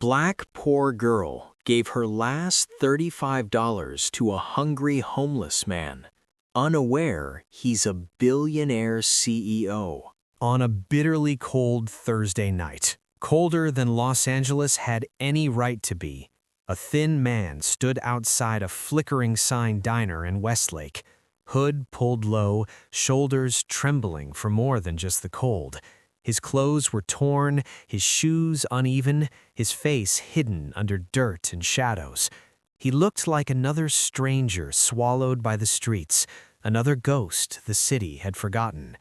black poor girl gave her last $35 to a hungry homeless man, unaware he's a billionaire CEO. On a bitterly cold Thursday night, colder than Los Angeles had any right to be, a thin man stood outside a flickering sign diner in Westlake, hood pulled low, shoulders trembling for more than just the cold. His clothes were torn, his shoes uneven, his face hidden under dirt and shadows. He looked like another stranger swallowed by the streets, another ghost the city had forgotten.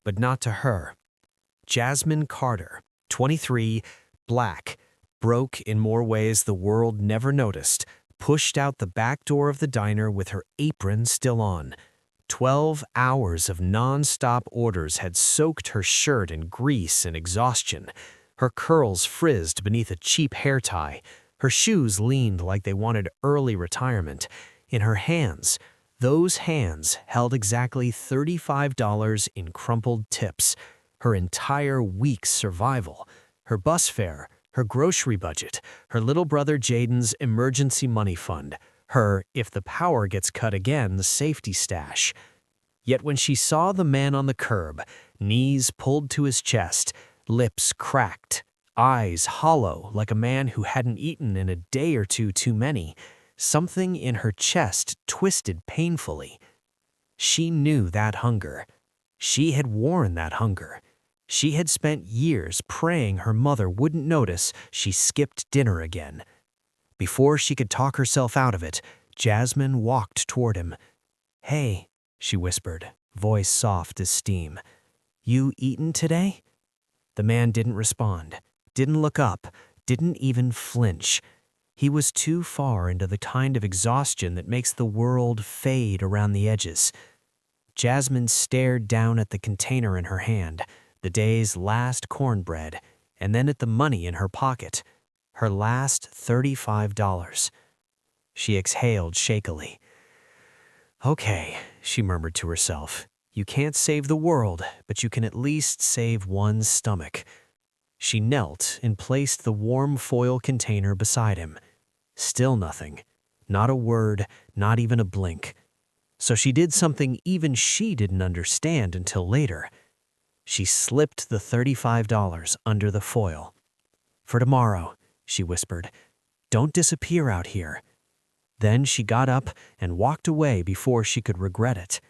But not to her. Jasmine Carter, 23, black, broke in more ways the world never noticed, pushed out the back door of the diner with her apron still on. 12 hours of non-stop orders had soaked her shirt in grease and exhaustion. Her curls frizzed beneath a cheap hair tie. Her shoes leaned like they wanted early retirement. In her hands, those hands held exactly $35 in crumpled tips. Her entire week's survival, her bus fare, her grocery budget, her little brother Jaden's emergency money fund, her, if the power gets cut again, the safety stash. Yet when she saw the man on the curb, knees pulled to his chest, lips cracked, eyes hollow like a man who hadn't eaten in a day or two too many, something in her chest twisted painfully. She knew that hunger. She had worn that hunger. She had spent years praying her mother wouldn't notice she skipped dinner again. Before she could talk herself out of it, Jasmine walked toward him. "Hey," she whispered, voice soft as steam. "You eaten today?" The man didn't respond, didn't look up, didn't even flinch. He was too far into the kind of exhaustion that makes the world fade around the edges. Jasmine stared down at the container in her hand, the day's last cornbread, and then at the money in her pocket. Her last $35. She exhaled shakily. "Okay," she murmured to herself. "You can't save the world, but you can at least save one's stomach." She knelt and placed the warm foil container beside him. Still nothing. Not a word, not even a blink. So she did something even she didn't understand until later. She slipped the $35 under the foil. "For tomorrow," she whispered. "Don't disappear out here." Then she got up and walked away before she could regret it.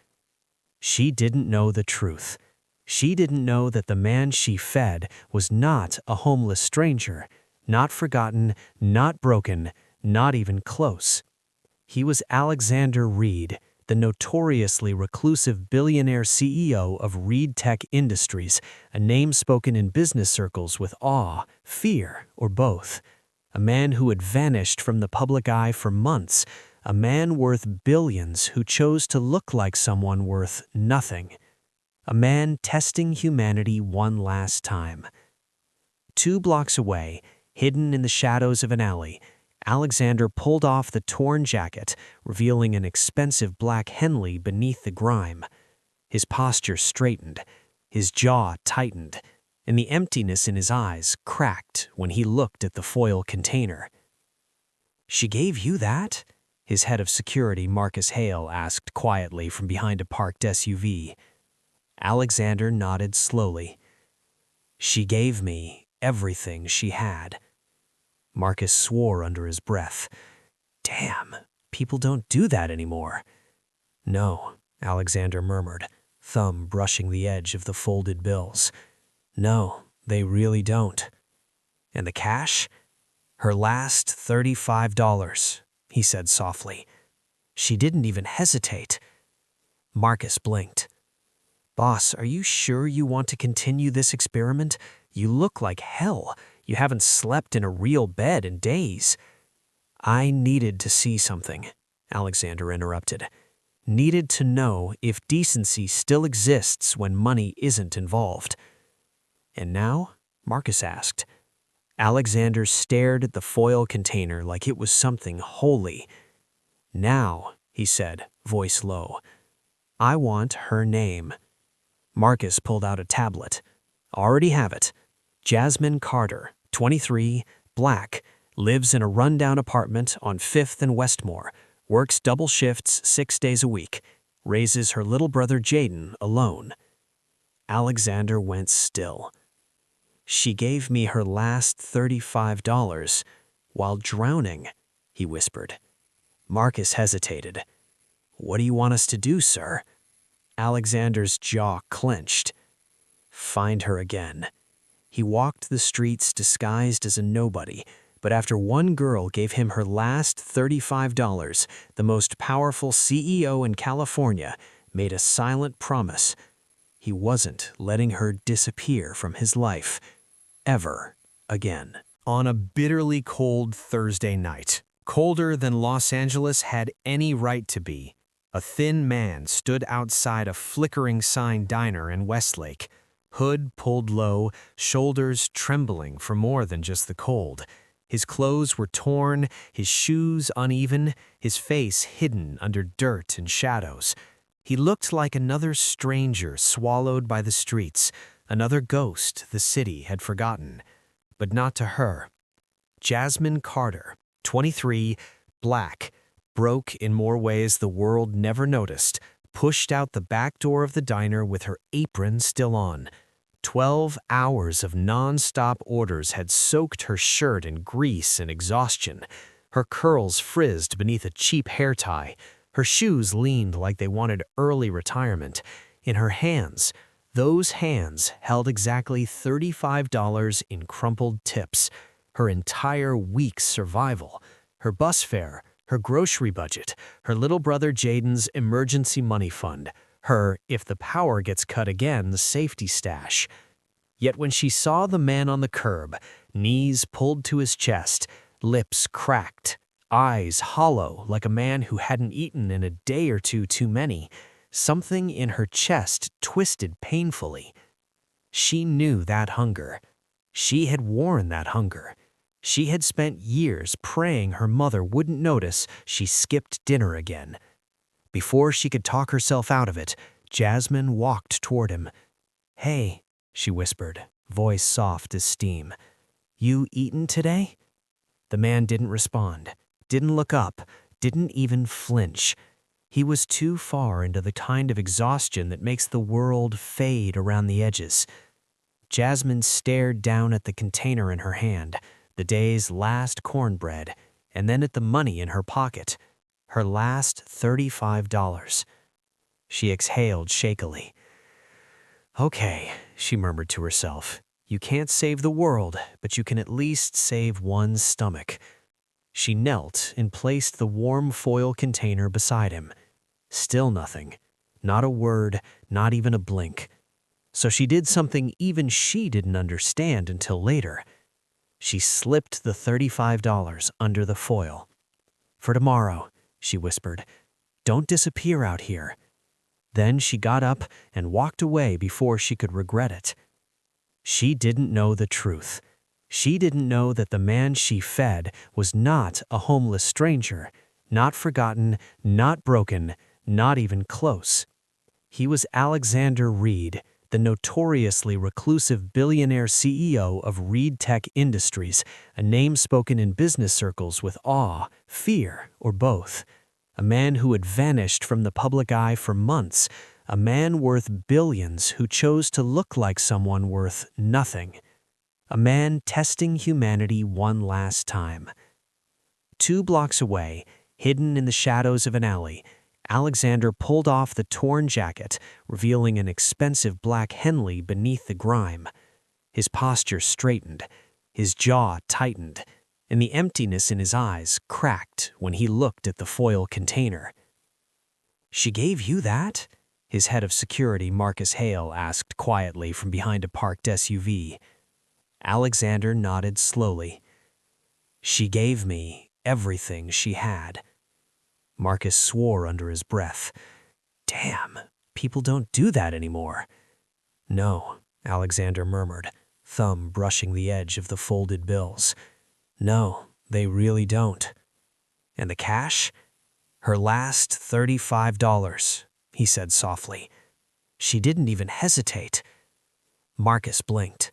She didn't know the truth. She didn't know that the man she fed was not a homeless stranger, not forgotten, not broken, not even close. He was Alexander Reed, the notoriously reclusive billionaire CEO of Reed Tech Industries, a name spoken in business circles with awe, fear, or both. A man who had vanished from the public eye for months, a man worth billions who chose to look like someone worth nothing. A man testing humanity one last time. 2 blocks away, hidden in the shadows of an alley, Alexander pulled off the torn jacket, revealing an expensive black Henley beneath the grime. His posture straightened, his jaw tightened, and the emptiness in his eyes cracked when he looked at the foil container. "She gave you that?" his head of security, Marcus Hale, asked quietly from behind a parked SUV. Alexander nodded slowly. "She gave me everything she had." Marcus swore under his breath. "Damn, people don't do that anymore." "No," Alexander murmured, thumb brushing the edge of the folded bills. "No, they really don't." "And the cash?" "Her last $35, he said softly. She didn't even hesitate. Marcus blinked. "Boss, are you sure you want to continue this experiment? You look like hell. You haven't slept in a real bed in days." "I needed to see something," Alexander interrupted. "Needed to know if decency still exists when money isn't involved." "And now?" Marcus asked. Alexander stared at the foil container like it was something holy. "Now," he said, voice low, "I want her name." Marcus pulled out a tablet. "Already have it. Jasmine Carter, 23, black, Lives in a rundown apartment on 5th and Westmore. Works double shifts 6 days a week. Raises her little brother Jaden alone. Alexander went still. She gave me her last $35 while drowning, he whispered. Marcus hesitated. What do you want us to do, sir? Alexander's jaw clenched. Find her again. He walked the streets disguised as a nobody, but after one girl gave him her last $35, the most powerful CEO in California made a silent promise. He wasn't letting her disappear from his life ever again. On a bitterly cold Thursday night, colder than Los Angeles had any right to be, a thin man stood outside a flickering sign diner in Westlake, hood pulled low, shoulders trembling for more than just the cold. His clothes were torn, his shoes uneven, his face hidden under dirt and shadows. He looked like another stranger swallowed by the streets, another ghost the city had forgotten. But not to her. Jasmine Carter, 23, black, broke in more ways the world never noticed, pushed out the back door of the diner with her apron still on. 12 hours of non-stop orders had soaked her shirt in grease and exhaustion. Her curls frizzed beneath a cheap hair tie. Her shoes leaned like they wanted early retirement. In her hands, those hands held exactly $35 in crumpled tips. Her entire week's survival, her bus fare, her grocery budget, her little brother Jaden's emergency money fund, her, if the power gets cut again, the safety stash. Yet when she saw the man on the curb, knees pulled to his chest, lips cracked, eyes hollow like a man who hadn't eaten in a day or two too many, something in her chest twisted painfully. She knew that hunger. She had worn that hunger. She had spent years praying her mother wouldn't notice she skipped dinner again. Before she could talk herself out of it, Jasmine walked toward him. Hey, she whispered, voice soft as steam. You eaten today? The man didn't respond, didn't look up, didn't even flinch. He was too far into the kind of exhaustion that makes the world fade around the edges. Jasmine stared down at the container in her hand, the day's last cornbread, and then at the money in her pocket, her last $35. She exhaled shakily. Okay, she murmured to herself. You can't save the world, but you can at least save one's stomach. She knelt and placed the warm foil container beside him. Still nothing. Not a word, not even a blink. So she did something even she didn't understand until later. She slipped the $35 under the foil. For tomorrow, she whispered. Don't disappear out here. Then she got up and walked away before she could regret it. She didn't know the truth. She didn't know that the man she fed was not a homeless stranger, not forgotten, not broken, not even close. He was Alexander Reed, the notoriously reclusive billionaire CEO of Reed Tech Industries, a name spoken in business circles with awe, fear, or both. A man who had vanished from the public eye for months, a man worth billions who chose to look like someone worth nothing. A man testing humanity one last time. 2 blocks away, hidden in the shadows of an alley, Alexander pulled off the torn jacket, revealing an expensive black Henley beneath the grime. His posture straightened, his jaw tightened, and the emptiness in his eyes cracked when he looked at the foil container. She gave you that? His head of security, Marcus Hale, asked quietly from behind a parked SUV. Alexander nodded slowly. She gave me everything she had. Marcus swore under his breath. Damn, people don't do that anymore. No, Alexander murmured, thumb brushing the edge of the folded bills. No, they really don't. And the cash? Her last $35, he said softly. She didn't even hesitate. Marcus blinked.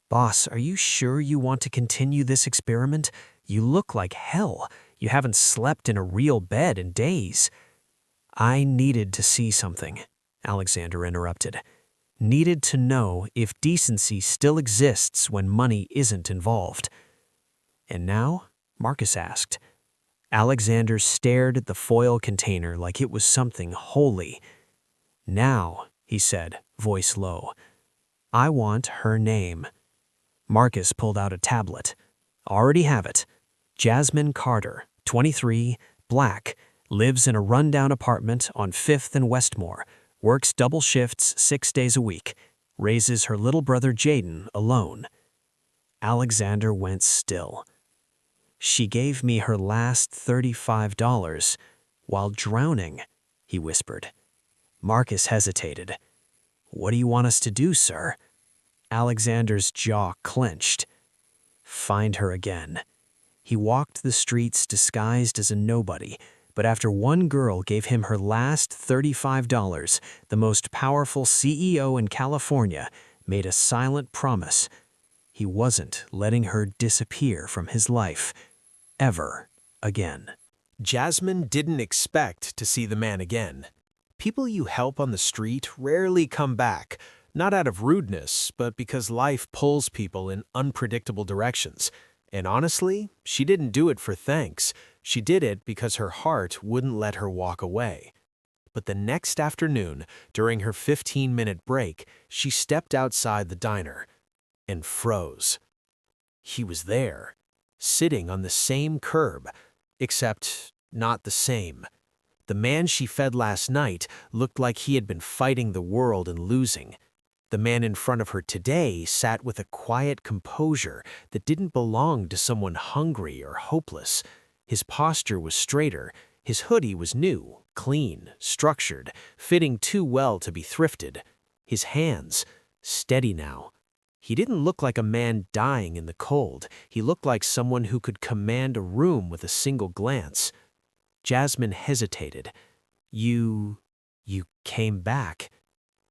Boss, are you sure you want to continue this experiment? You look like hell. You haven't slept in a real bed in days." "I needed to see something," Alexander interrupted. "Needed to know if decency still exists when money isn't involved." "And now?" Marcus asked. Alexander stared at the foil container like it was something holy. "Now," he said, voice low, "I want her name." Marcus pulled out a tablet. "Already have it. Jasmine Carter, 23, black, lives in a rundown apartment on 5th and Westmore, works double shifts 6 days a week, raises her little brother Jaden alone." Alexander went still. "She gave me her last $35 while drowning," he whispered. Marcus hesitated. "What do you want us to do, sir?" Alexander's jaw clenched. "Find her again." He walked the streets disguised as a nobody, but after one girl gave him her last $35, the most powerful CEO in California made a silent promise. He wasn't letting her disappear from his life ever again. Jasmine didn't expect to see the man again. People you help on the street rarely come back, not out of rudeness, but because life pulls people in unpredictable directions. And honestly, she didn't do it for thanks. She did it because her heart wouldn't let her walk away. But the next afternoon, during her 15-minute break, she stepped outside the diner and froze. He was there, sitting on the same curb, except not the same. The man she fed last night looked like he had been fighting the world and losing. The man in front of her today sat with a quiet composure that didn't belong to someone hungry or hopeless. His posture was straighter, his hoodie was new, clean, structured, fitting too well to be thrifted. His hands, steady now. He didn't look like a man dying in the cold. He looked like someone who could command a room with a single glance. Jasmine hesitated. You came back."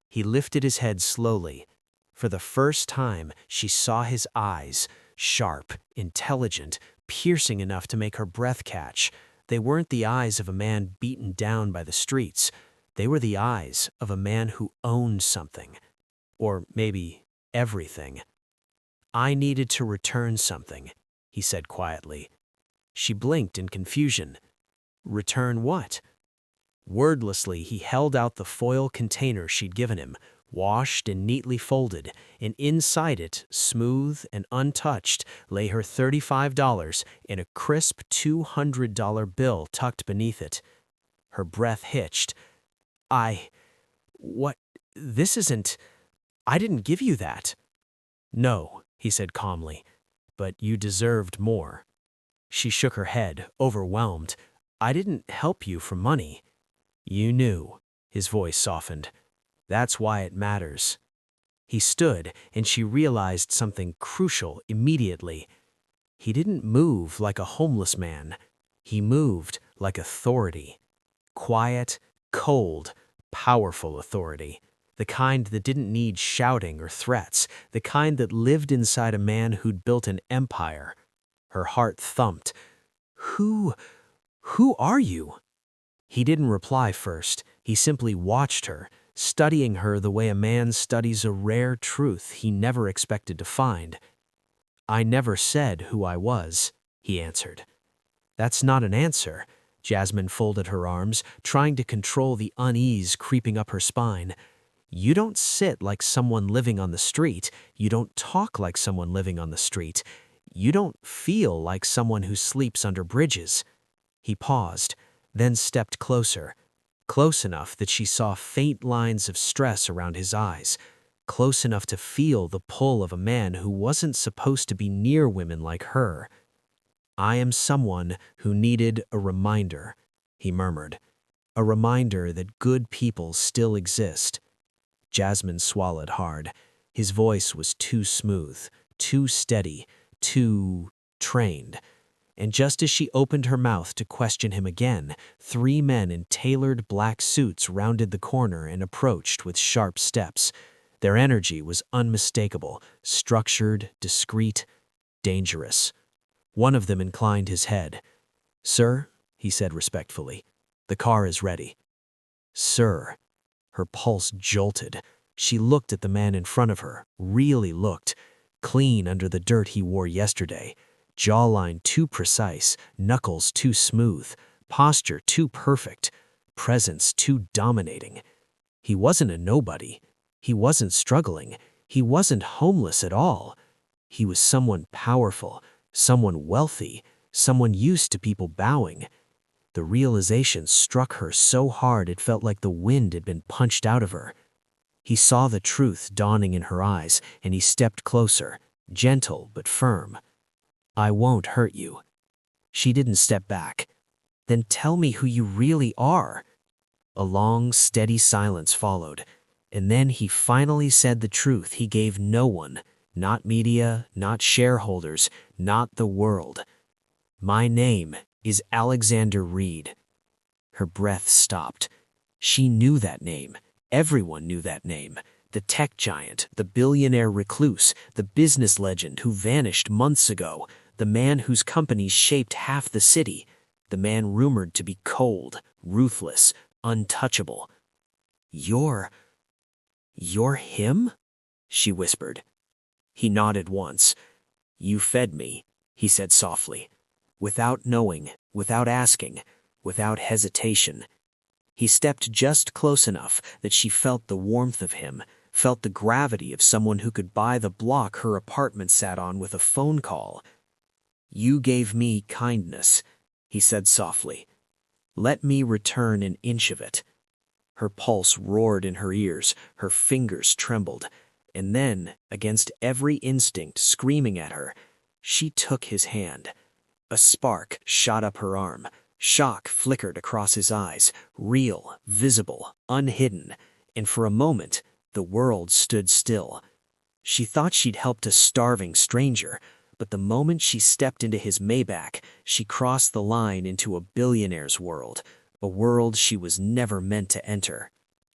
He lifted his head slowly. For the first time, she saw his eyes, sharp, intelligent, piercing enough to make her breath catch. They weren't the eyes of a man beaten down by the streets. They were the eyes of a man who owned something. Or maybe everything. "I needed to return something," he said quietly. She blinked in confusion. "Return what?" Wordlessly, he held out the foil container she'd given him, washed and neatly folded, and inside it, smooth and untouched, lay her $35 and a crisp $200 bill tucked beneath it. Her breath hitched. What? This isn't... I didn't give you that." "No," he said calmly, "but you deserved more." She shook her head, overwhelmed. "I didn't help you for money." "You knew," his voice softened. "That's why it matters." He stood, and she realized something crucial immediately. He didn't move like a homeless man. He moved like authority. Quiet, cold, powerful authority. The kind that didn't need shouting or threats. The kind that lived inside a man who'd built an empire. Her heart thumped. Who are you?" He didn't reply first. He simply watched her, studying her the way a man studies a rare truth he never expected to find. "I never said who I was," he answered. "That's not an answer." Jasmine folded her arms, trying to control the unease creeping up her spine. "You don't sit like someone living on the street. You don't talk like someone living on the street. You don't feel like someone who sleeps under bridges." He paused, then stepped closer. Close enough that she saw faint lines of stress around his eyes. Close enough to feel the pull of a man who wasn't supposed to be near women like her. "I am someone who needed a reminder," he murmured. "A reminder that good people still exist." Jasmine swallowed hard. His voice was too smooth, too steady, too trained. And just as she opened her mouth to question him again, 3 men in tailored black suits rounded the corner and approached with sharp steps. Their energy was unmistakable, structured, discreet, dangerous. One of them inclined his head. "Sir," he said respectfully, "the car is ready." "Sir." Her pulse jolted. She looked at the man in front of her, really looked, clean under the dirt he wore yesterday, jawline too precise, knuckles too smooth, posture too perfect, presence too dominating. He wasn't a nobody. He wasn't struggling. He wasn't homeless at all. He was someone powerful, someone wealthy, someone used to people bowing. The realization struck her so hard it felt like the wind had been punched out of her. He saw the truth dawning in her eyes, and he stepped closer, gentle but firm. "I won't hurt you." She didn't step back. "Then tell me who you really are." A long, steady silence followed, and then he finally said the truth he gave no one, not media, not shareholders, not the world. "My name is Alexander Reed." Her breath stopped. She knew that name. Everyone knew that name. The tech giant, the billionaire recluse, the business legend who vanished months ago, the man whose companies shaped half the city, the man rumored to be cold, ruthless, untouchable. You're him?" she whispered. He nodded once. "You fed me," he said softly. Without knowing, without asking, without hesitation. He stepped just close enough that she felt the warmth of him, felt the gravity of someone who could buy the block her apartment sat on with a phone call. "You gave me kindness," he said softly. "Let me return an inch of it." Her pulse roared in her ears, her fingers trembled, and then, against every instinct screaming at her, she took his hand. A spark shot up her arm. Shock flickered across his eyes, real, visible, unhidden, and for a moment, the world stood still. She thought she'd helped a starving stranger, but the moment she stepped into his Maybach, she crossed the line into a billionaire's world, a world she was never meant to enter.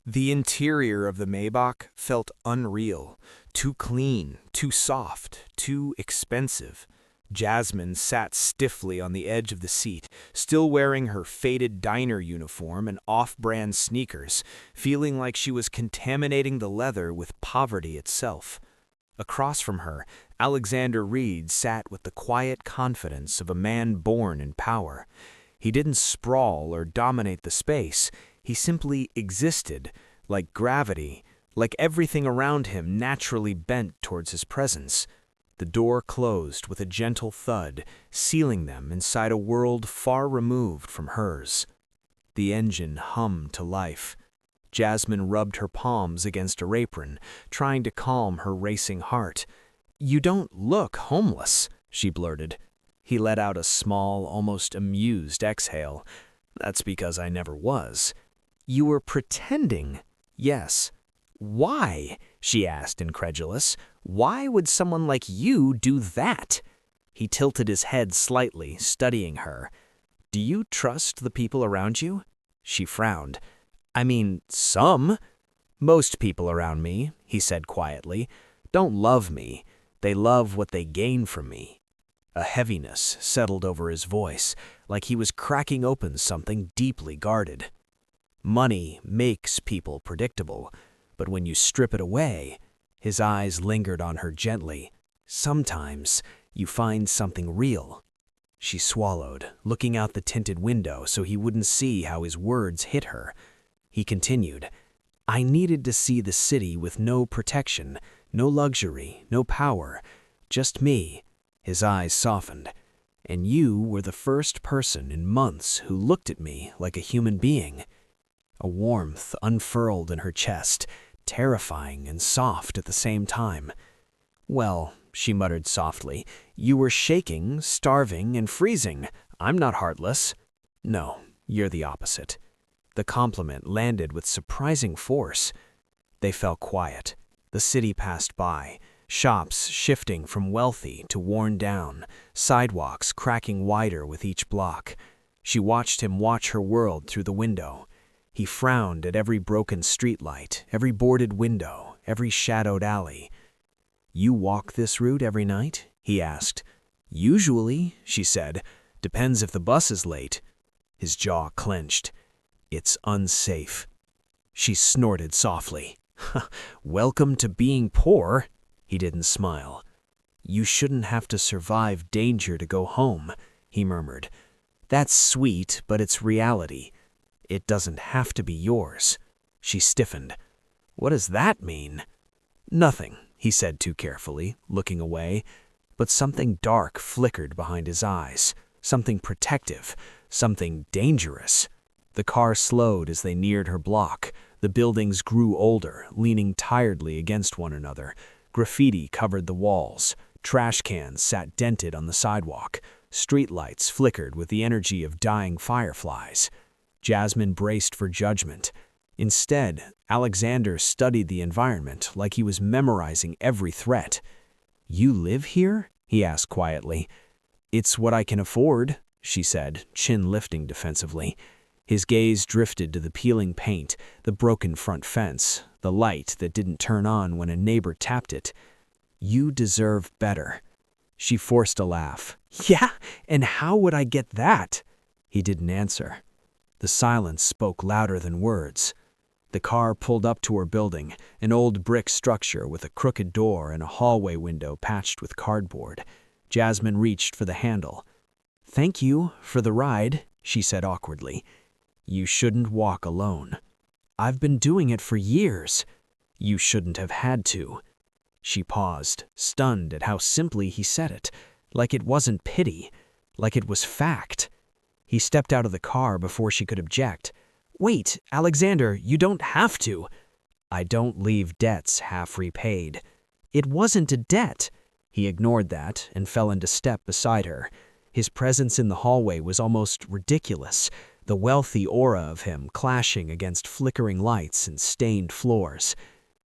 The interior of the Maybach felt unreal, too clean, too soft, too expensive. Jasmine sat stiffly on the edge of the seat, still wearing her faded diner uniform and off-brand sneakers, feeling like she was contaminating the leather with poverty itself. Across from her, Alexander Reed sat with the quiet confidence of a man born in power. He didn't sprawl or dominate the space. He simply existed, like gravity, like everything around him naturally bent towards his presence. The door closed with a gentle thud, sealing them inside a world far removed from hers. The engine hummed to life. Jasmine rubbed her palms against her apron, trying to calm her racing heart. "You don't look homeless," she blurted. He let out a small, almost amused exhale. "That's because I never was." "You were pretending." "Yes." "Why?" she asked, incredulous. "Why would someone like you do that?" He tilted his head slightly, studying her. "Do you trust the people around you?" She frowned. "I mean, some. Most people around me," he said quietly, "don't love me. They love what they gain from me." A heaviness settled over his voice, like he was cracking open something deeply guarded. Money makes people predictable, but when you strip it away, his eyes lingered on her gently, sometimes you find something real. She swallowed, looking out the tinted window so he wouldn't see how his words hit her. He continued, "I needed to see the city with no protection, no luxury, no power, just me." His eyes softened. "And you were the first person in months who looked at me like a human being." A warmth unfurled in her chest, terrifying and soft at the same time. "Well," she muttered softly, "you were shaking, starving, and freezing. I'm not heartless." "No, you're the opposite." The compliment landed with surprising force. They fell quiet. The city passed by, shops shifting from wealthy to worn down, sidewalks cracking wider with each block. She watched him watch her world through the window. He frowned at every broken streetlight, every boarded window, every shadowed alley. "You walk this route every night?" he asked. Usually, she said. Depends if the bus is late. His jaw clenched. It's unsafe. She snorted softly. Welcome to being poor. He didn't smile. You shouldn't have to survive danger to go home, he murmured. That's sweet, but it's reality. It doesn't have to be yours. She stiffened. What does that mean? Nothing, he said too carefully, looking away. But something dark flickered behind his eyes. Something protective. Something dangerous. The car slowed as they neared her block. The buildings grew older, leaning tiredly against one another. Graffiti covered the walls. Trash cans sat dented on the sidewalk. Streetlights flickered with the energy of dying fireflies. Jasmine braced for judgment. Instead, Alexander studied the environment like he was memorizing every threat. You live here? He asked quietly. It's what I can afford, she said, chin lifting defensively. His gaze drifted to the peeling paint, the broken front fence, the light that didn't turn on when a neighbor tapped it. You deserve better. She forced a laugh. Yeah, and how would I get that? He didn't answer. The silence spoke louder than words. The car pulled up to her building, an old brick structure with a crooked door and a hallway window patched with cardboard. Jasmine reached for the handle. Thank you for the ride, she said awkwardly. You shouldn't walk alone. I've been doing it for years. You shouldn't have had to. She paused, stunned at how simply he said it, like it wasn't pity, like it was fact. He stepped out of the car before she could object. Wait, Alexander, you don't have to. I don't leave debts half repaid. It wasn't a debt. He ignored that and fell into step beside her. His presence in the hallway was almost ridiculous, the wealthy aura of him clashing against flickering lights and stained floors.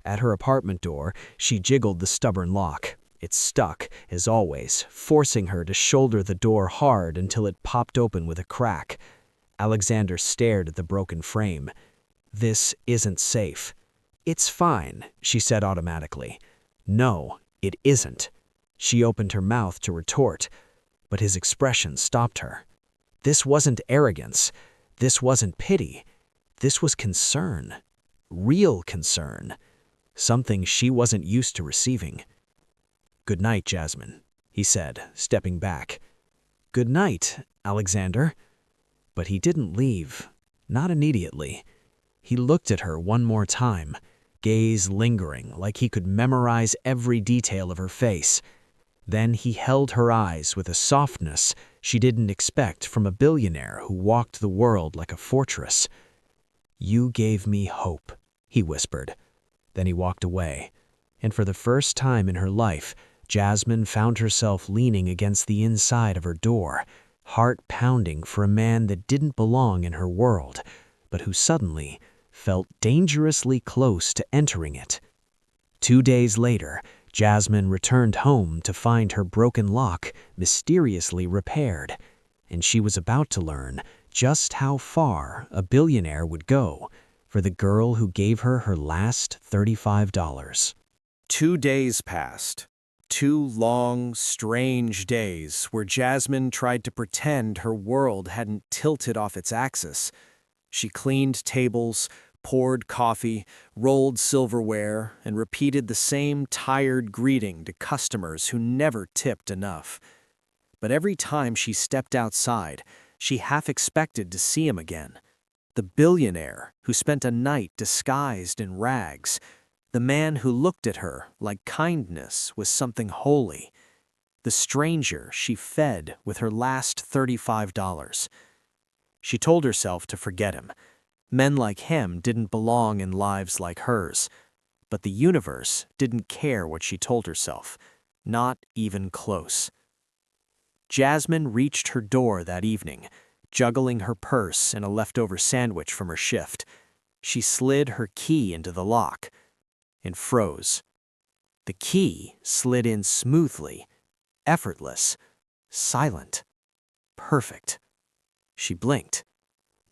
At her apartment door, she jiggled the stubborn lock. It stuck, as always, forcing her to shoulder the door hard until it popped open with a crack. Alexander stared at the broken frame. This isn't safe. It's fine, she said automatically. No, it isn't. She opened her mouth to retort, but his expression stopped her. This wasn't arrogance. This wasn't pity. This was concern. Real concern. Something she wasn't used to receiving. Good night, Jasmine, he said, stepping back. Good night, Alexander. But he didn't leave. Not immediately. He looked at her one more time, gaze lingering like he could memorize every detail of her face. Then he held her eyes with a softness she didn't expect from a billionaire who walked the world like a fortress. You gave me hope, he whispered. Then he walked away, and for the first time in her life, Jasmine found herself leaning against the inside of her door, heart pounding for a man that didn't belong in her world, but who suddenly felt dangerously close to entering it. 2 days later, Jasmine returned home to find her broken lock mysteriously repaired, and she was about to learn just how far a billionaire would go for the girl who gave her last $35. 2 days passed. 2 long, strange days where Jasmine tried to pretend her world hadn't tilted off its axis. She cleaned tables, poured coffee, rolled silverware, and repeated the same tired greeting to customers who never tipped enough. But every time she stepped outside, she half expected to see him again. The billionaire who spent a night disguised in rags. The man who looked at her like kindness was something holy. The stranger she fed with her last $35. She told herself to forget him. Men like him didn't belong in lives like hers. But the universe didn't care what she told herself. Not even close. Jasmine reached her door that evening, juggling her purse and a leftover sandwich from her shift. She slid her key into the lock and froze. The key slid in smoothly, effortless, silent, perfect. She blinked.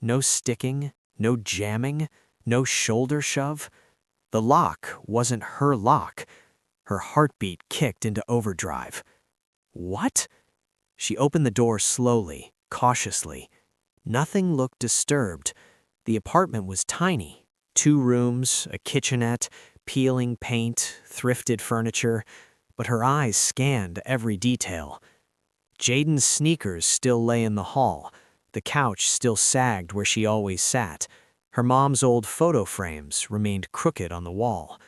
No sticking, no jamming, no shoulder shove. The lock wasn't her lock. Her heartbeat kicked into overdrive. What? She opened the door slowly, cautiously. Nothing looked disturbed. The apartment was tiny. 2 rooms, a kitchenette, peeling paint, thrifted furniture, but her eyes scanned every detail. Jaden's sneakers still lay in the hall. The couch still sagged where she always sat. Her mom's old photo frames remained crooked on the wall.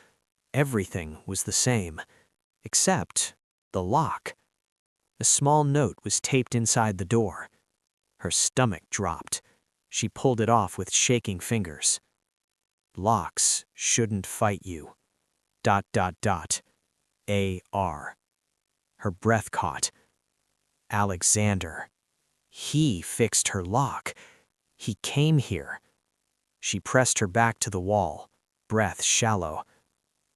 Everything was the same, except the lock. A small note was taped inside the door. Her stomach dropped. She pulled it off with shaking fingers. Locks shouldn't fight you. ... A.R. Her breath caught. Alexander. He fixed her lock. He came here. She pressed her back to the wall, breath shallow.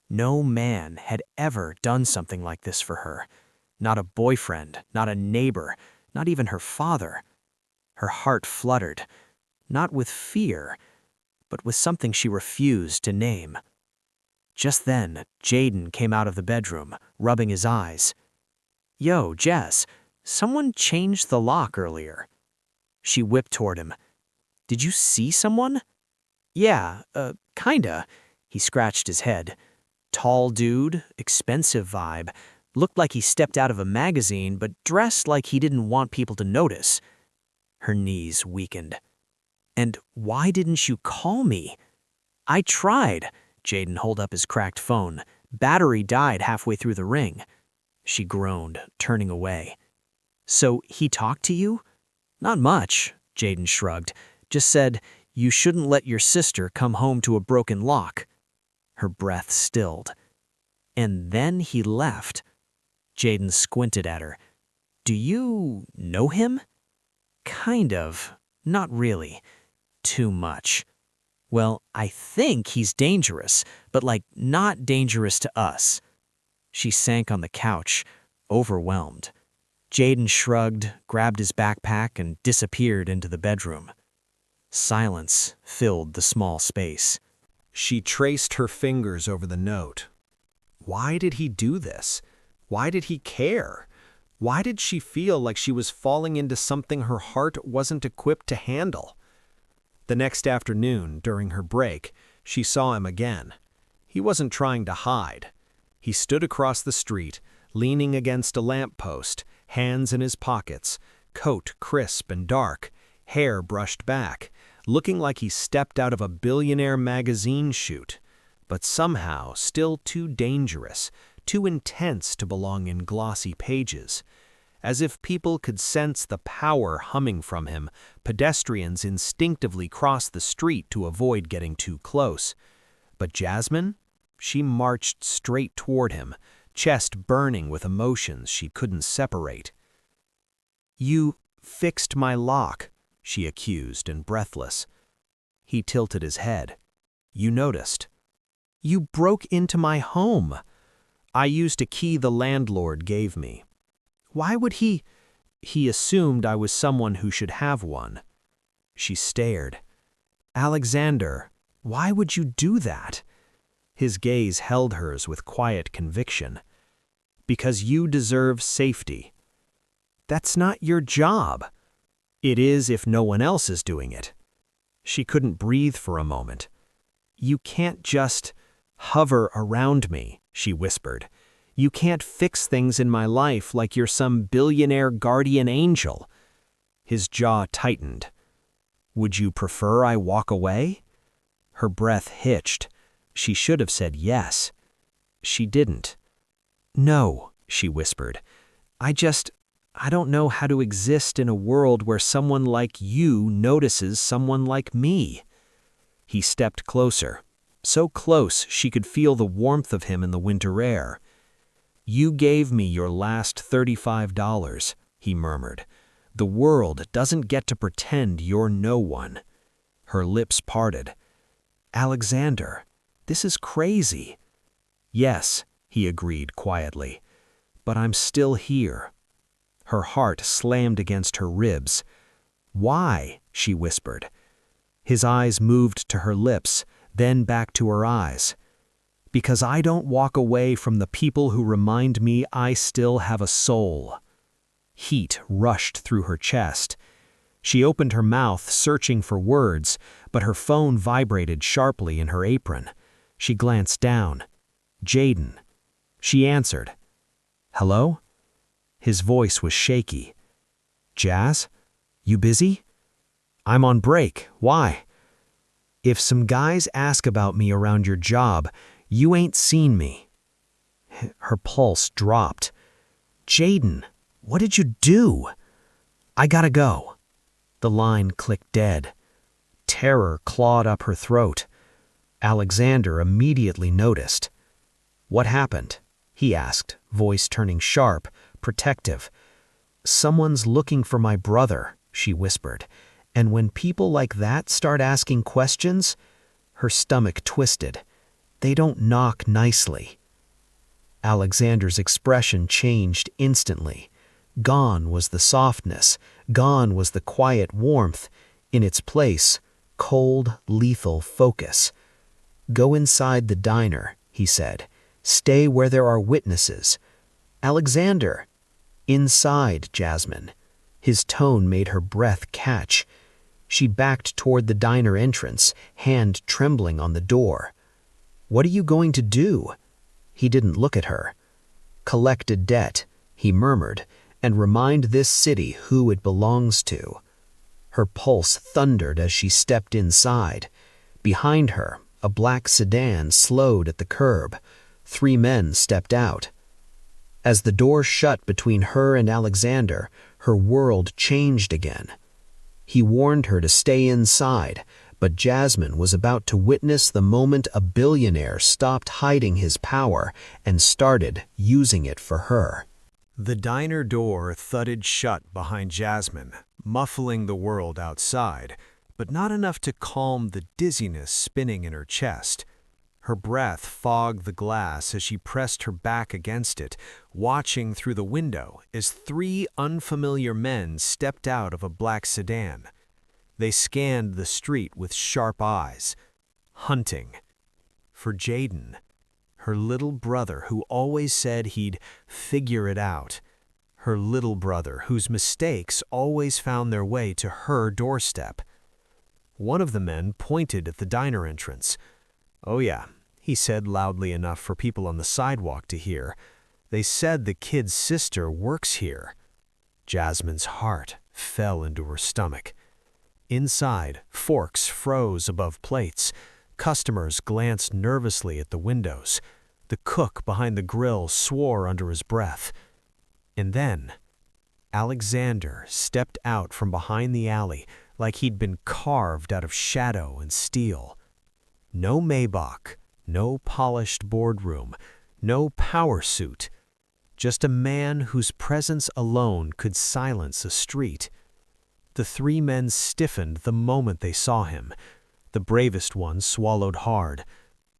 No man had ever done something like this for her. Not a boyfriend, not a neighbor, not even her father. Her heart fluttered, not with fear, but with something she refused to name. Just then, Jaden came out of the bedroom, rubbing his eyes. "Yo, Jess, someone changed the lock earlier." She whipped toward him. "Did you see someone?" "Yeah, kinda." He scratched his head. Tall dude, expensive vibe. Looked like he stepped out of a magazine, but dressed like he didn't want people to notice. Her knees weakened. "And why didn't you call me?" "I tried." Jaden held up his cracked phone. "Battery died halfway through the ring." She groaned, turning away. "So he talked to you?" "Not much," Jaden shrugged. "Just said, you shouldn't let your sister come home to a broken lock." Her breath stilled. "And then he left." Jaden squinted at her. "Do you know him?" "Kind of. Not really. Too much." "Well, I think he's dangerous, but like not dangerous to us." She sank on the couch, overwhelmed. Jaden shrugged, grabbed his backpack, and disappeared into the bedroom. Silence filled the small space. She traced her fingers over the note. Why did he do this? Why did he care? Why did she feel like she was falling into something her heart wasn't equipped to handle? The next afternoon, during her break, she saw him again. He wasn't trying to hide. He stood across the street, leaning against a lamppost, hands in his pockets, coat crisp and dark, hair brushed back, looking like he stepped out of a Billionaire magazine shoot, but somehow still too dangerous, too intense to belong in glossy pages. As if people could sense the power humming from him, pedestrians instinctively crossed the street to avoid getting too close. But Jasmine? She marched straight toward him, chest burning with emotions she couldn't separate. "You fixed my lock," she accused and breathless. He tilted his head. "You noticed. You broke into my home. I used a key the landlord gave me. Why would he? He assumed I was someone who should have one." She stared. "Alexander, why would you do that?" His gaze held hers with quiet conviction. "Because you deserve safety." "That's not your job." "It is if no one else is doing it." She couldn't breathe for a moment. "You can't just hover around me," she whispered. "You can't fix things in my life like you're some billionaire guardian angel." His jaw tightened. "Would you prefer I walk away?" Her breath hitched. She should have said yes. She didn't. "No," she whispered. I don't know how to exist in a world where someone like you notices someone like me." He stepped closer, so close she could feel the warmth of him in the winter air. "You gave me your last $35, he murmured. "The world doesn't get to pretend you're no one." Her lips parted. "Alexander, this is crazy." "Yes," he agreed quietly, "but I'm still here." Her heart slammed against her ribs. "Why?" she whispered. His eyes moved to her lips, then back to her eyes. "Because I don't walk away from the people who remind me I still have a soul." Heat rushed through her chest. She opened her mouth, searching for words, but her phone vibrated sharply in her apron. She glanced down. Jaden. She answered. "Hello?" His voice was shaky. "Jazz? You busy?" "I'm on break. Why?" "If some guys ask about me around your job, you ain't seen me." Her pulse dropped. "Jaden, what did you do?" "I gotta go." The line clicked dead. Terror clawed up her throat. Alexander immediately noticed. "What happened?" he asked, voice turning sharp, protective. "Someone's looking for my brother," she whispered. "And when people like that start asking questions," her stomach twisted, "they don't knock nicely." Alexander's expression changed instantly. Gone was the softness, gone was the quiet warmth. In its place, cold, lethal focus. "Go inside the diner," he said. "Stay where there are witnesses." "Alexander!" "Inside, Jasmine." His tone made her breath catch. She backed toward the diner entrance, hand trembling on the door. "What are you going to do?" He didn't look at her. "Collect a debt," he murmured, "and remind this city who it belongs to." Her pulse thundered as she stepped inside. Behind her, a black sedan slowed at the curb. 3 men stepped out. As the door shut between her and Alexander, her world changed again. He warned her to stay inside, but Jasmine was about to witness the moment a billionaire stopped hiding his power and started using it for her. The diner door thudded shut behind Jasmine, muffling the world outside, but not enough to calm the dizziness spinning in her chest. Her breath fogged the glass as she pressed her back against it, watching through the window as 3 unfamiliar men stepped out of a black sedan. They scanned the street with sharp eyes, hunting for Jaden, her little brother who always said he'd figure it out, her little brother whose mistakes always found their way to her doorstep. One of the men pointed at the diner entrance. "Oh yeah," he said loudly enough for people on the sidewalk to hear. "They said the kid's sister works here." Jasmine's heart fell into her stomach. Inside, forks froze above plates. Customers glanced nervously at the windows. The cook behind the grill swore under his breath. And then, Alexander stepped out from behind the alley like he'd been carved out of shadow and steel. No Maybach, no polished boardroom, no power suit. Just a man whose presence alone could silence a street. The 3 men stiffened the moment they saw him. The bravest one swallowed hard.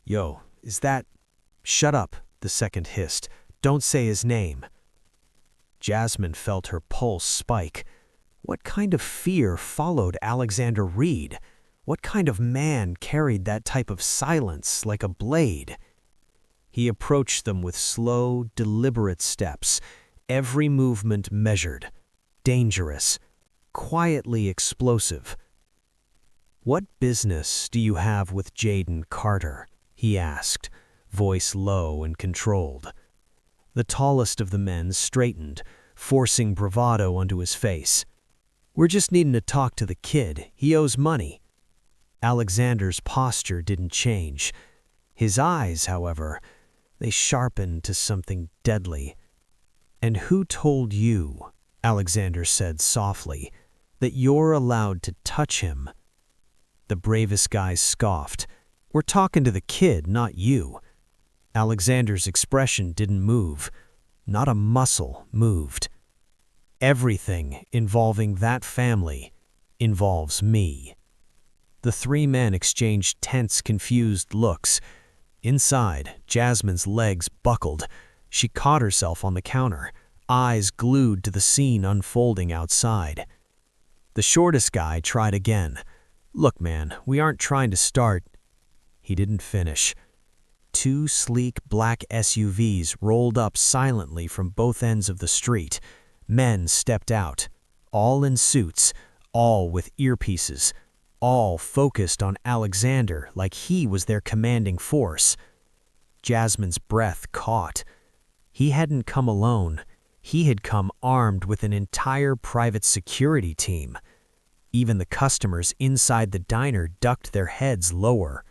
"Yo, is that—" "Shut up," the second hissed. "Don't say his name." Jasmine felt her pulse spike. What kind of fear followed Alexander Reed? What kind of man carried that type of silence like a blade? He approached them with slow, deliberate steps, every movement measured, dangerous, quietly explosive. "What business do you have with Jaden Carter?" he asked, voice low and controlled. The tallest of the men straightened, forcing bravado onto his face. "We're just needing to talk to the kid. He owes money." Alexander's posture didn't change. His eyes, however, they sharpened to something deadly. "And who told you," Alexander said softly, "that you're allowed to touch him?" The bravest guy scoffed. "We're talking to the kid, not you." Alexander's expression didn't move. Not a muscle moved. "Everything involving that family involves me." The 3 men exchanged tense, confused looks. Inside, Jasmine's legs buckled. She caught herself on the counter, eyes glued to the scene unfolding outside. The shortest guy tried again. "Look, man, we aren't trying to start—" He didn't finish. 2 sleek black SUVs rolled up silently from both ends of the street. Men stepped out, all in suits, all with earpieces, all focused on Alexander like he was their commanding force. Jasmine's breath caught. He hadn't come alone. He had come armed with an entire private security team. Even the customers inside the diner ducked their heads lower.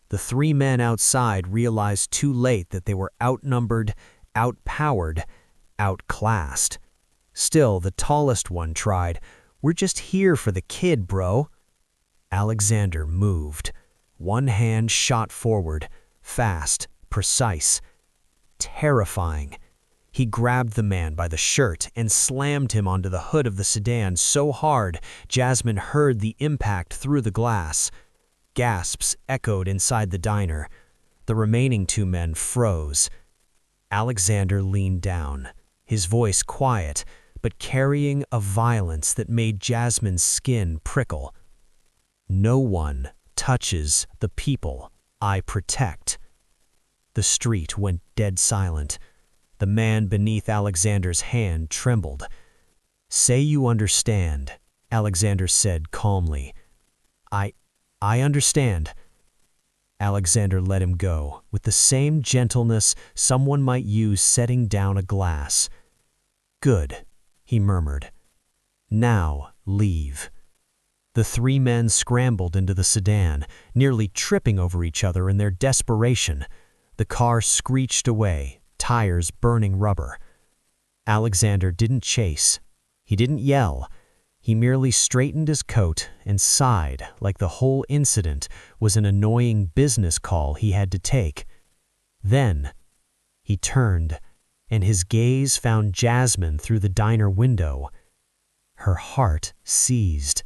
The three men outside realized too late that they were outnumbered, outpowered, outclassed. Still, the tallest one tried, "We're just here for the kid, bro." Alexander moved. One hand shot forward, fast, precise, terrifying. He grabbed the man by the shirt and slammed him onto the hood of the sedan so hard Jasmine heard the impact through the glass. Gasps echoed inside the diner. The remaining two men froze. Alexander leaned down, his voice quiet, but carrying a violence that made Jasmine's skin prickle. "No one touches the people I protect." The street went dead silent. The man beneath Alexander's hand trembled. "Say you understand," Alexander said calmly. I understand." Alexander let him go, with the same gentleness someone might use setting down a glass. "Good," he murmured. "Now leave." The three men scrambled into the sedan, nearly tripping over each other in their desperation. The car screeched away, tires burning rubber. Alexander didn't chase. He didn't yell. He merely straightened his coat and sighed like the whole incident was an annoying business call he had to take. Then he turned, and his gaze found Jasmine through the diner window. Her heart seized.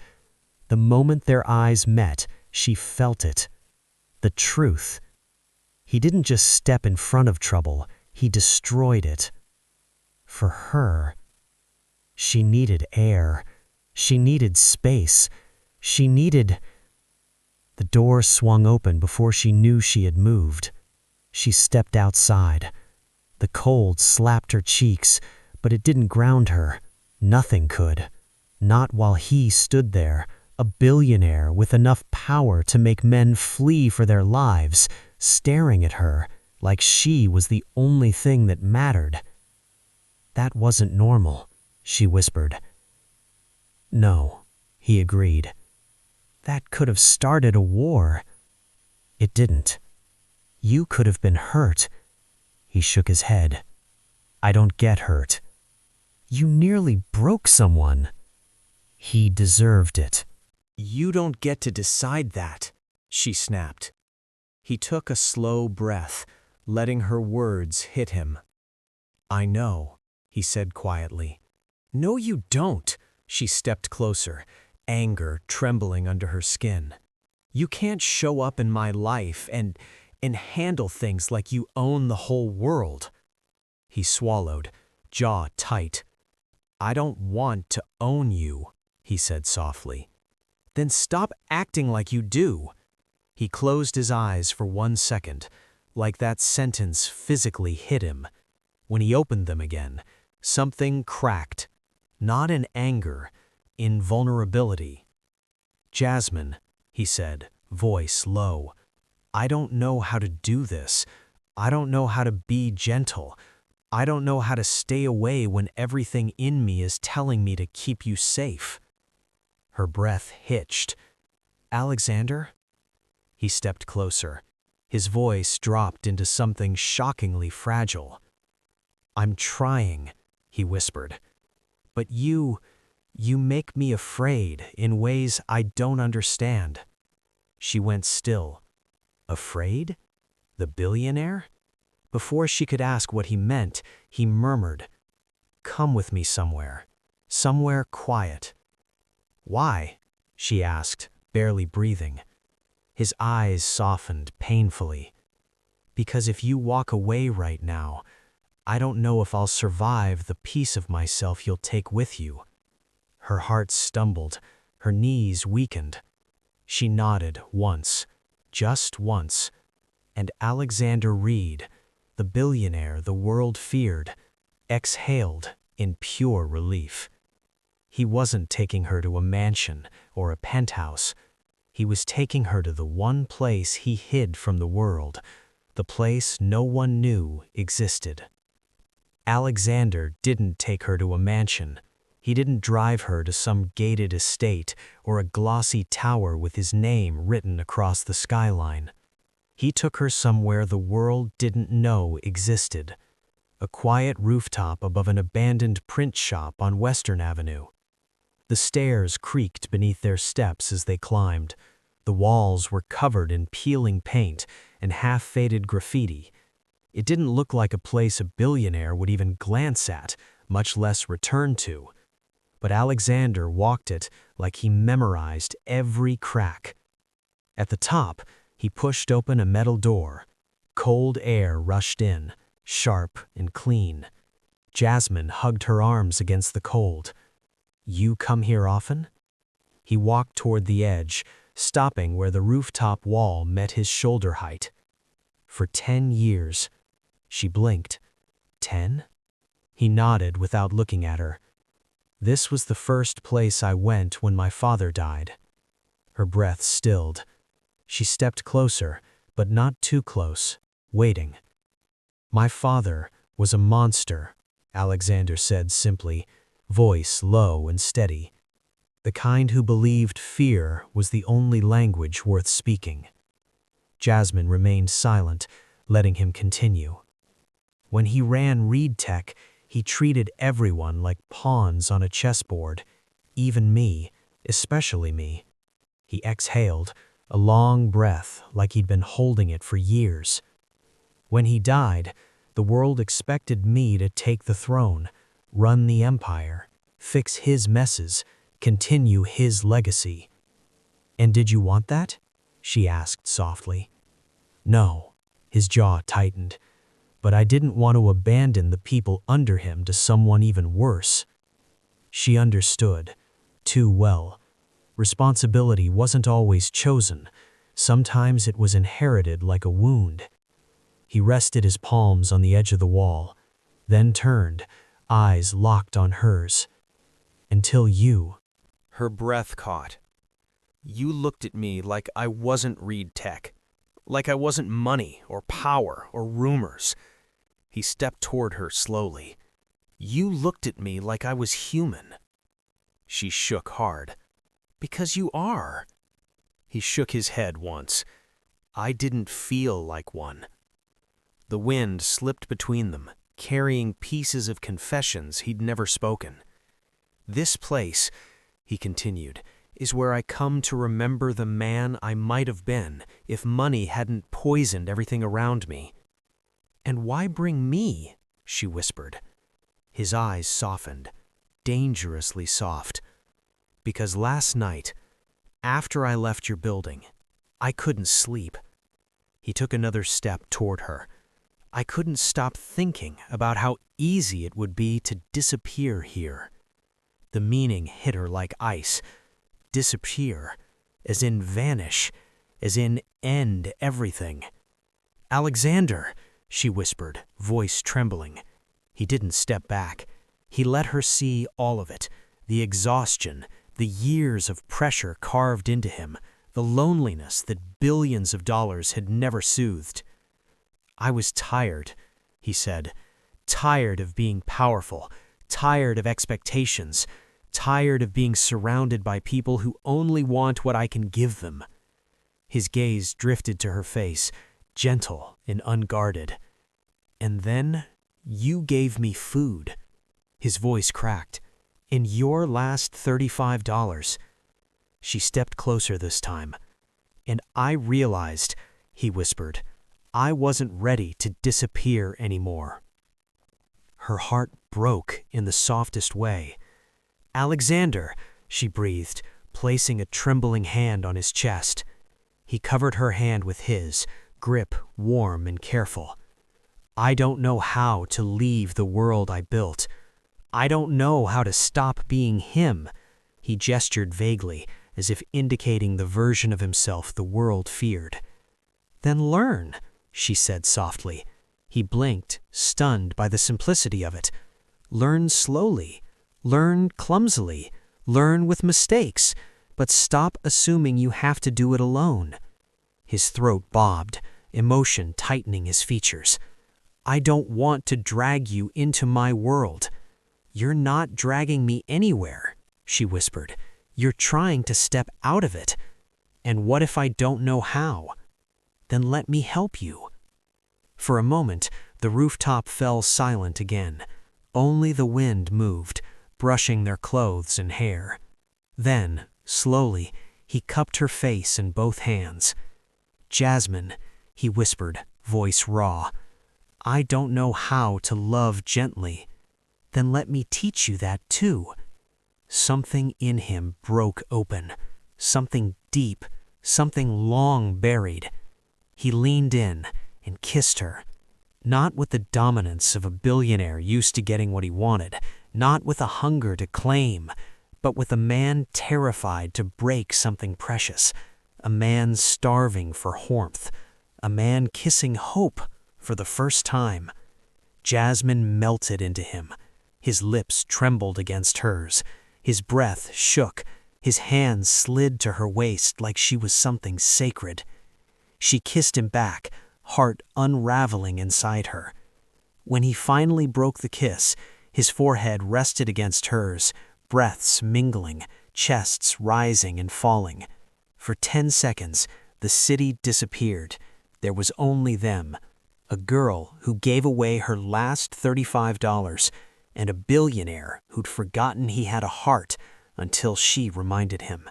The moment their eyes met, she felt it. The truth. He didn't just step in front of trouble, he destroyed it. For her, she needed air. She needed space. She needed... The door swung open before she knew she had moved. She stepped outside. The cold slapped her cheeks, but it didn't ground her. Nothing could. Not while he stood there, a billionaire with enough power to make men flee for their lives, staring at her like she was the only thing that mattered. "That wasn't normal," she whispered. "No," he agreed. "That could have started a war." "It didn't. You could have been hurt." He shook his head. "I don't get hurt." "You nearly broke someone." "He deserved it." "You don't get to decide that," she snapped. He took a slow breath, letting her words hit him. "I know," he said quietly. "No, you don't." She stepped closer, anger trembling under her skin. "You can't show up in my life and handle things like you own the whole world." He swallowed, jaw tight. "I don't want to own you," he said softly. "Then stop acting like you do." He closed his eyes for 1 second, like that sentence physically hit him. When he opened them again, something cracked. Not in anger, in vulnerability. "Jasmine," he said, voice low, "I don't know how to do this. I don't know how to be gentle. I don't know how to stay away when everything in me is telling me to keep you safe." Her breath hitched. "Alexander?" He stepped closer. His voice dropped into something shockingly fragile. "I'm trying," he whispered. "But you make me afraid in ways I don't understand." She went still. "Afraid? The billionaire?" Before she could ask what he meant, he murmured, "Come with me somewhere. Somewhere quiet." "Why?" she asked, barely breathing. His eyes softened painfully. "Because if you walk away right now, I don't know if I'll survive the piece of myself you'll take with you." Her heart stumbled, her knees weakened. She nodded once, just once, and Alexander Reed, the billionaire the world feared, exhaled in pure relief. He wasn't taking her to a mansion or a penthouse. He was taking her to the one place he hid from the world, the place no one knew existed. Alexander didn't take her to a mansion. He didn't drive her to some gated estate or a glossy tower with his name written across the skyline. He took her somewhere the world didn't know existed, a quiet rooftop above an abandoned print shop on Western Avenue. The stairs creaked beneath their steps as they climbed. The walls were covered in peeling paint and half-faded graffiti. It didn't look like a place a billionaire would even glance at, much less return to. But Alexander walked it like he memorized every crack. At the top, he pushed open a metal door. Cold air rushed in, sharp and clean. Jasmine hugged her arms against the cold. "You come here often?" He walked toward the edge, stopping where the rooftop wall met his shoulder height. "For 10 years." She blinked. 10? He nodded without looking at her. "This was the first place I went when my father died." Her breath stilled. She stepped closer, but not too close, waiting. "My father was a monster," Alexander said simply, voice low and steady. "The kind who believed fear was the only language worth speaking." Jasmine remained silent, letting him continue. "When he ran Reed Tech, he treated everyone like pawns on a chessboard, even me, especially me." He exhaled, a long breath like he'd been holding it for years. "When he died, the world expected me to take the throne, run the empire, fix his messes, continue his legacy." "And did you want that?" she asked softly. "No." His jaw tightened. "But I didn't want to abandon the people under him to someone even worse." She understood, too well. Responsibility wasn't always chosen. Sometimes it was inherited like a wound. He rested his palms on the edge of the wall, then turned, eyes locked on hers. "Until you." Her breath caught. "You looked at me like I wasn't Reed Tech, like I wasn't money or power or rumors." He stepped toward her slowly. "You looked at me like I was human." She shook hard. "Because you are." He shook his head once. "I didn't feel like one." The wind slipped between them, carrying pieces of confessions he'd never spoken. "This place," he continued, "is where I come to remember the man I might have been if money hadn't poisoned everything around me." "And why bring me?" she whispered. His eyes softened, dangerously soft. "Because last night, after I left your building, I couldn't sleep." He took another step toward her. "I couldn't stop thinking about how easy it would be to disappear here." The meaning hit her like ice. Disappear, as in vanish, as in end everything. "Alexander," she whispered, voice trembling. He didn't step back. He let her see all of it, the exhaustion, the years of pressure carved into him, the loneliness that billions of dollars had never soothed. "I was tired," he said, "tired of being powerful, tired of expectations, tired of being surrounded by people who only want what I can give them." His gaze drifted to her face, gentle and unguarded. "And then you gave me food." His voice cracked. "In your last $35. She stepped closer this time. "And I realized," he whispered, "I wasn't ready to disappear anymore." Her heart broke in the softest way. "Alexander," she breathed, placing a trembling hand on his chest. He covered her hand with his, grip warm and careful. "I don't know how to leave the world I built. I don't know how to stop being him." He gestured vaguely, as if indicating the version of himself the world feared. "Then learn," she said softly. He blinked, stunned by the simplicity of it. Learn slowly. Learn clumsily. Learn with mistakes. But stop assuming you have to do it alone. His throat bobbed, emotion tightening his features. I don't want to drag you into my world. You're not dragging me anywhere, she whispered. You're trying to step out of it. And what if I don't know how? Then let me help you. For a moment, the rooftop fell silent again. Only the wind moved, brushing their clothes and hair. Then, slowly, he cupped her face in both hands. Jasmine, he whispered, voice raw, I don't know how to love gently. Then let me teach you that too. Something in him broke open, something deep, something long buried. He leaned in and kissed her, not with the dominance of a billionaire used to getting what he wanted, not with a hunger to claim, but with a man terrified to break something precious, a man starving for warmth, a man kissing hope for the first time. Jasmine melted into him. His lips trembled against hers. His breath shook. His hands slid to her waist like she was something sacred. She kissed him back, heart unraveling inside her. When he finally broke the kiss, his forehead rested against hers, breaths mingling, chests rising and falling. For 10 seconds, the city disappeared. There was only them, a girl who gave away her last $35, and a billionaire who'd forgotten he had a heart until she reminded him.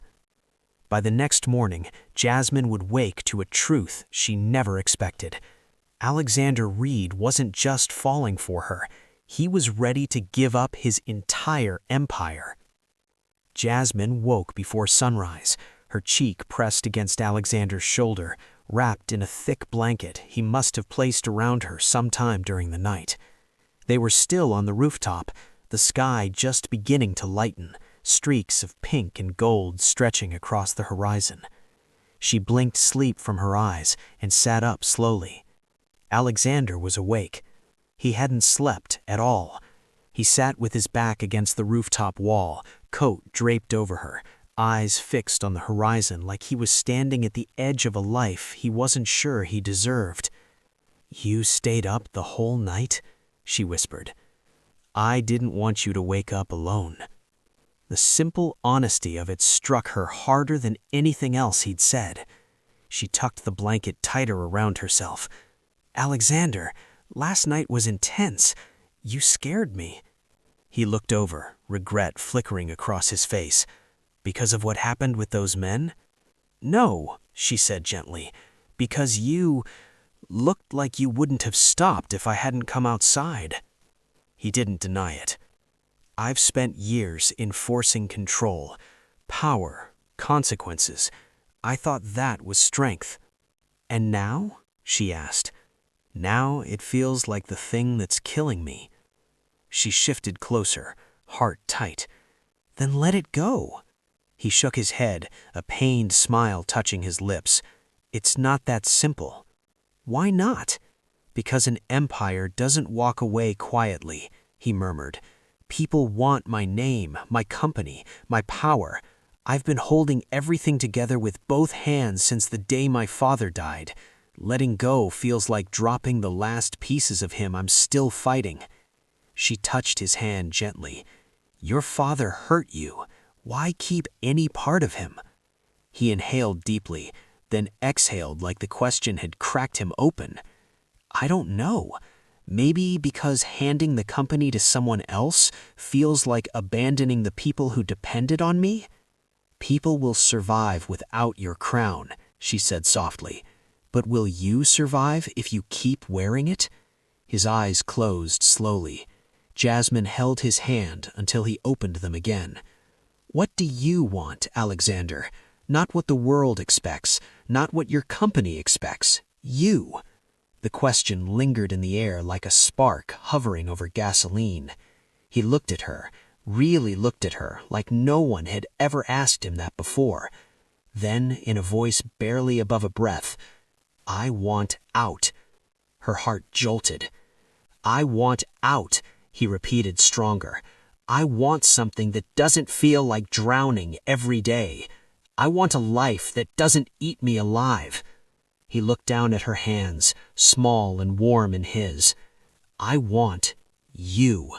By the next morning, Jasmine would wake to a truth she never expected. Alexander Reed wasn't just falling for her. He was ready to give up his entire empire. Jasmine woke before sunrise, her cheek pressed against Alexander's shoulder, wrapped in a thick blanket he must have placed around her sometime during the night. They were still on the rooftop, the sky just beginning to lighten, streaks of pink and gold stretching across the horizon. She blinked sleep from her eyes and sat up slowly. Alexander was awake. He hadn't slept at all. He sat with his back against the rooftop wall, coat draped over her, eyes fixed on the horizon like he was standing at the edge of a life he wasn't sure he deserved. "You stayed up the whole night?" she whispered. "I didn't want you to wake up alone." The simple honesty of it struck her harder than anything else he'd said. She tucked the blanket tighter around herself. "Alexander, last night was intense. You scared me." He looked over, regret flickering across his face. "Because of what happened with those men?" "No," she said gently, "because you looked like you wouldn't have stopped if I hadn't come outside." He didn't deny it. "I've spent years enforcing control, power, consequences. I thought that was strength." "And now?" she asked. "Now it feels like the thing that's killing me." She shifted closer, heart tight. "Then let it go." He shook his head, a pained smile touching his lips. "It's not that simple." "Why not?" "Because an empire doesn't walk away quietly," he murmured. "People want my name, my company, my power. I've been holding everything together with both hands since the day my father died. Letting go feels like dropping the last pieces of him I'm still fighting." She touched his hand gently. "Your father hurt you. Why keep any part of him?" He inhaled deeply, then exhaled like the question had cracked him open. "I don't know. Maybe because handing the company to someone else feels like abandoning the people who depended on me?" "People will survive without your crown," she said softly. "But will you survive if you keep wearing it?" His eyes closed slowly. Jasmine held his hand until he opened them again. "What do you want, Alexander? Not what the world expects, not what your company expects. You." The question lingered in the air like a spark hovering over gasoline. He looked at her, really looked at her like no one had ever asked him that before. Then, in a voice barely above a breath, "I want out." Her heart jolted. "I want out," he repeated stronger. I want something that doesn't feel like drowning every day. I want a life that doesn't eat me alive. He looked down at her hands, small and warm in his. I want you.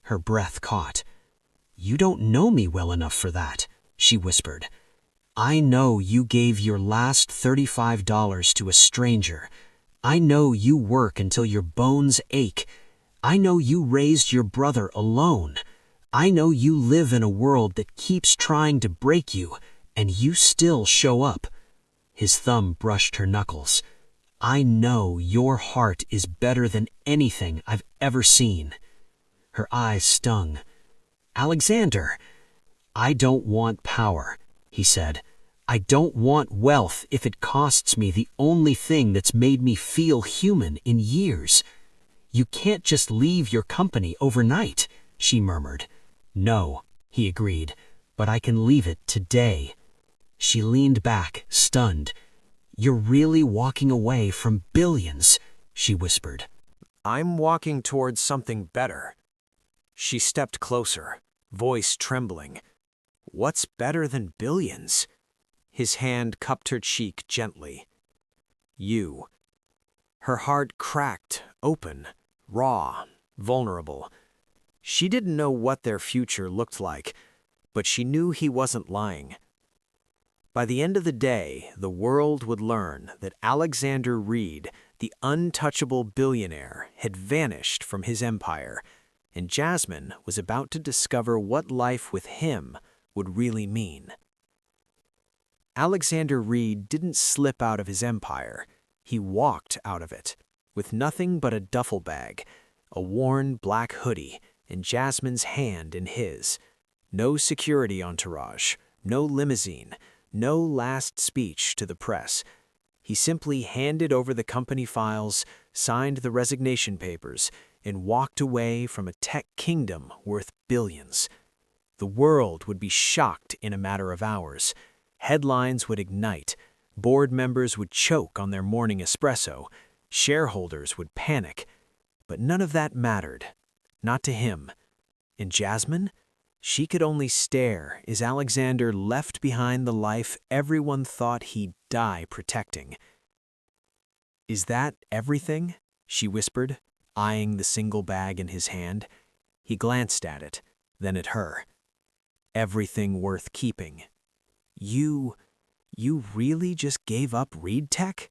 Her breath caught. You don't know me well enough for that, she whispered. I know you gave your last $35 to a stranger. I know you work until your bones ache. I know you raised your brother alone. I know you live in a world that keeps trying to break you, and you still show up. His thumb brushed her knuckles. I know your heart is better than anything I've ever seen. Her eyes stung. Alexander, I don't want power, he said. I don't want wealth if it costs me the only thing that's made me feel human in years. You can't just leave your company overnight, she murmured. No, he agreed, but I can leave it today. She leaned back, stunned. You're really walking away from billions, she whispered. I'm walking towards something better. She stepped closer, voice trembling. What's better than billions? His hand cupped her cheek gently. You. Her heart cracked, open, raw, vulnerable. She didn't know what their future looked like, but she knew he wasn't lying. By the end of the day, the world would learn that Alexander Reed, the untouchable billionaire, had vanished from his empire, and Jasmine was about to discover what life with him would really mean. Alexander Reed didn't slip out of his empire. He walked out of it, with nothing but a duffel bag, a worn black hoodie, and Jasmine's hand in his. No security entourage, no limousine, no last speech to the press. He simply handed over the company files, signed the resignation papers, and walked away from a tech kingdom worth billions. The world would be shocked in a matter of hours. Headlines would ignite. Board members would choke on their morning espresso. Shareholders would panic. But none of that mattered. Not to him. And Jasmine? She could only stare as Alexander left behind the life everyone thought he'd die protecting. Is that everything? She whispered, eyeing the single bag in his hand. He glanced at it, then at her. Everything worth keeping. You really just gave up Reed Tech?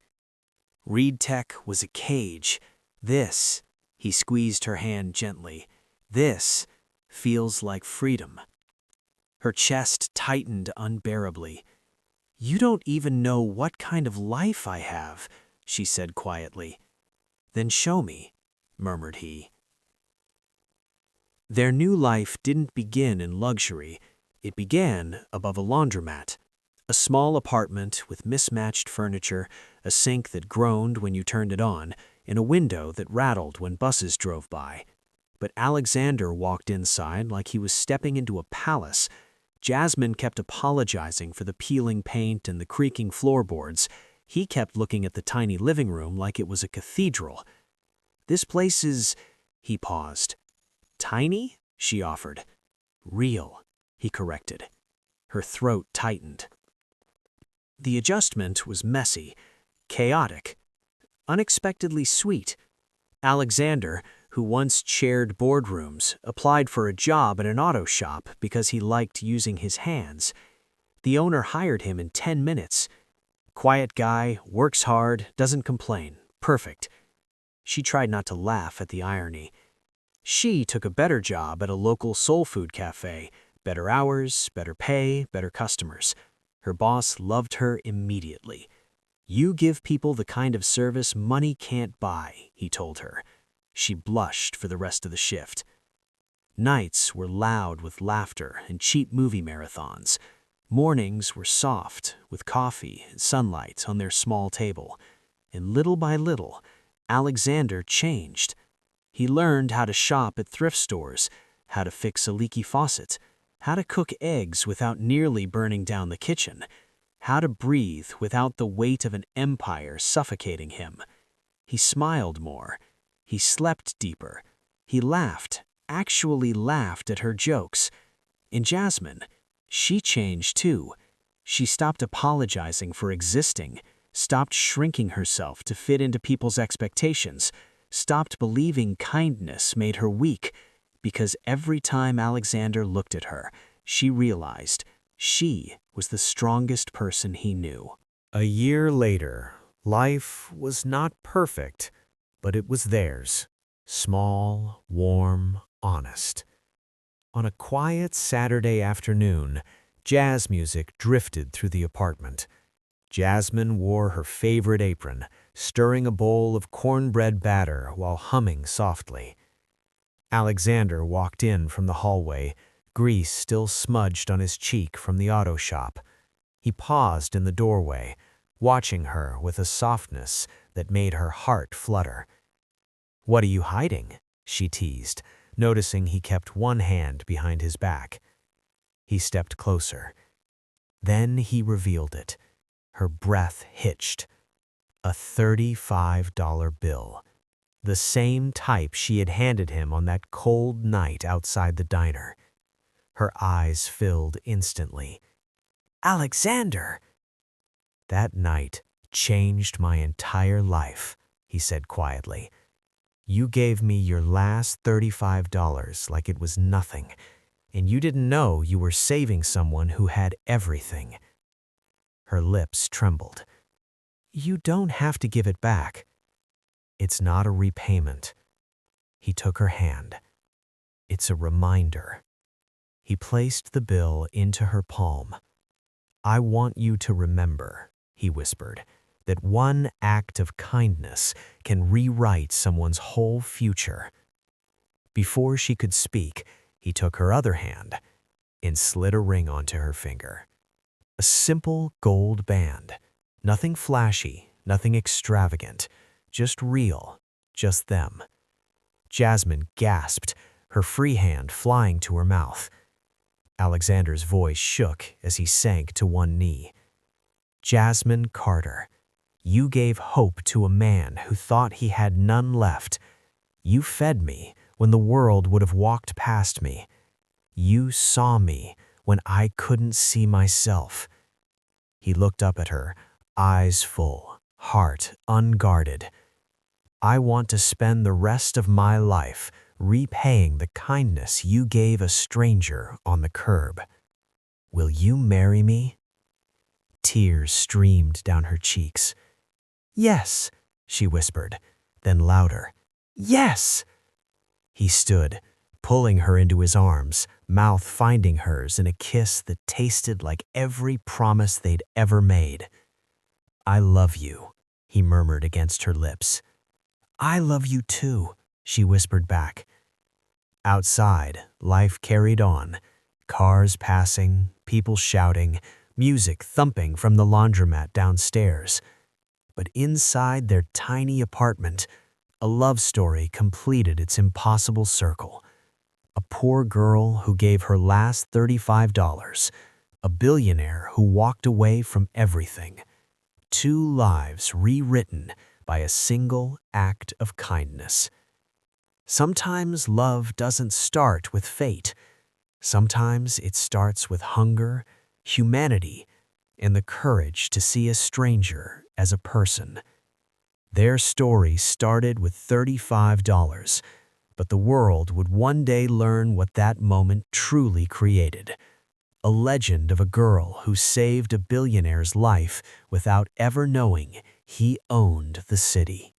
Reed Tech was a cage. This, he squeezed her hand gently, this feels like freedom. Her chest tightened unbearably. You don't even know what kind of life I have, she said quietly. Then show me, murmured he. Their new life didn't begin in luxury. It began above a laundromat. A small apartment with mismatched furniture, a sink that groaned when you turned it on, and a window that rattled when buses drove by. But Alexander walked inside like he was stepping into a palace. Jasmine kept apologizing for the peeling paint and the creaking floorboards. He kept looking at the tiny living room like it was a cathedral. This place is... He paused. Tiny? She offered. Real, he corrected. Her throat tightened. The adjustment was messy, chaotic, unexpectedly sweet. Alexander, who once chaired boardrooms, applied for a job at an auto shop because he liked using his hands. The owner hired him in 10 minutes. Quiet guy, works hard, doesn't complain. Perfect. She tried not to laugh at the irony. She took a better job at a local soul food cafe. Better hours, better pay, better customers. Her boss loved her immediately. You give people the kind of service money can't buy, he told her. She blushed for the rest of the shift. Nights were loud with laughter and cheap movie marathons. Mornings were soft, with coffee and sunlight on their small table. And little by little, Alexander changed. He learned how to shop at thrift stores, how to fix a leaky faucet, how to cook eggs without nearly burning down the kitchen, how to breathe without the weight of an empire suffocating him. He smiled more. He slept deeper. He laughed, actually laughed at her jokes. In Jasmine, she changed too. She stopped apologizing for existing, stopped shrinking herself to fit into people's expectations, stopped believing kindness made her weak, because every time Alexander looked at her, she realized she was the strongest person he knew. A year later, life was not perfect, but it was theirs. Small, warm, honest. On a quiet Saturday afternoon, jazz music drifted through the apartment. Jasmine wore her favorite apron, stirring a bowl of cornbread batter while humming softly. Alexander walked in from the hallway, grease still smudged on his cheek from the auto shop. He paused in the doorway, watching her with a softness that made her heart flutter. "What are you hiding?" she teased, noticing he kept one hand behind his back. He stepped closer. Then he revealed it. Her breath hitched. A $35 bill. The same type she had handed him on that cold night outside the diner. Her eyes filled instantly. "Alexander!" "That night changed my entire life," he said quietly. "You gave me your last $35 like it was nothing, and you didn't know you were saving someone who had everything." Her lips trembled. "You don't have to give it back. It's not a repayment." He took her hand. "It's a reminder." He placed the bill into her palm. "I want you to remember," he whispered, "that one act of kindness can rewrite someone's whole future." Before she could speak, he took her other hand and slid a ring onto her finger. A simple gold band. Nothing flashy, nothing extravagant. Just real, just them. Jasmine gasped, her free hand flying to her mouth. Alexander's voice shook as he sank to one knee. "Jasmine Carter, you gave hope to a man who thought he had none left. You fed me when the world would have walked past me. You saw me when I couldn't see myself." He looked up at her, eyes full, heart unguarded. "I want to spend the rest of my life repaying the kindness you gave a stranger on the curb. Will you marry me?" Tears streamed down her cheeks. "Yes," she whispered, then louder, "Yes!" He stood, pulling her into his arms, mouth finding hers in a kiss that tasted like every promise they'd ever made. "I love you," he murmured against her lips. "I love you too," she whispered back. Outside, life carried on. Cars passing, people shouting, music thumping from the laundromat downstairs. But inside their tiny apartment, a love story completed its impossible circle. A poor girl who gave her last $35, a billionaire who walked away from everything. Two lives rewritten by a single act of kindness. Sometimes love doesn't start with fate. Sometimes it starts with hunger, humanity, and the courage to see a stranger as a person. Their story started with $35, but the world would one day learn what that moment truly created. A legend of a girl who saved a billionaire's life without ever knowing he owned the city.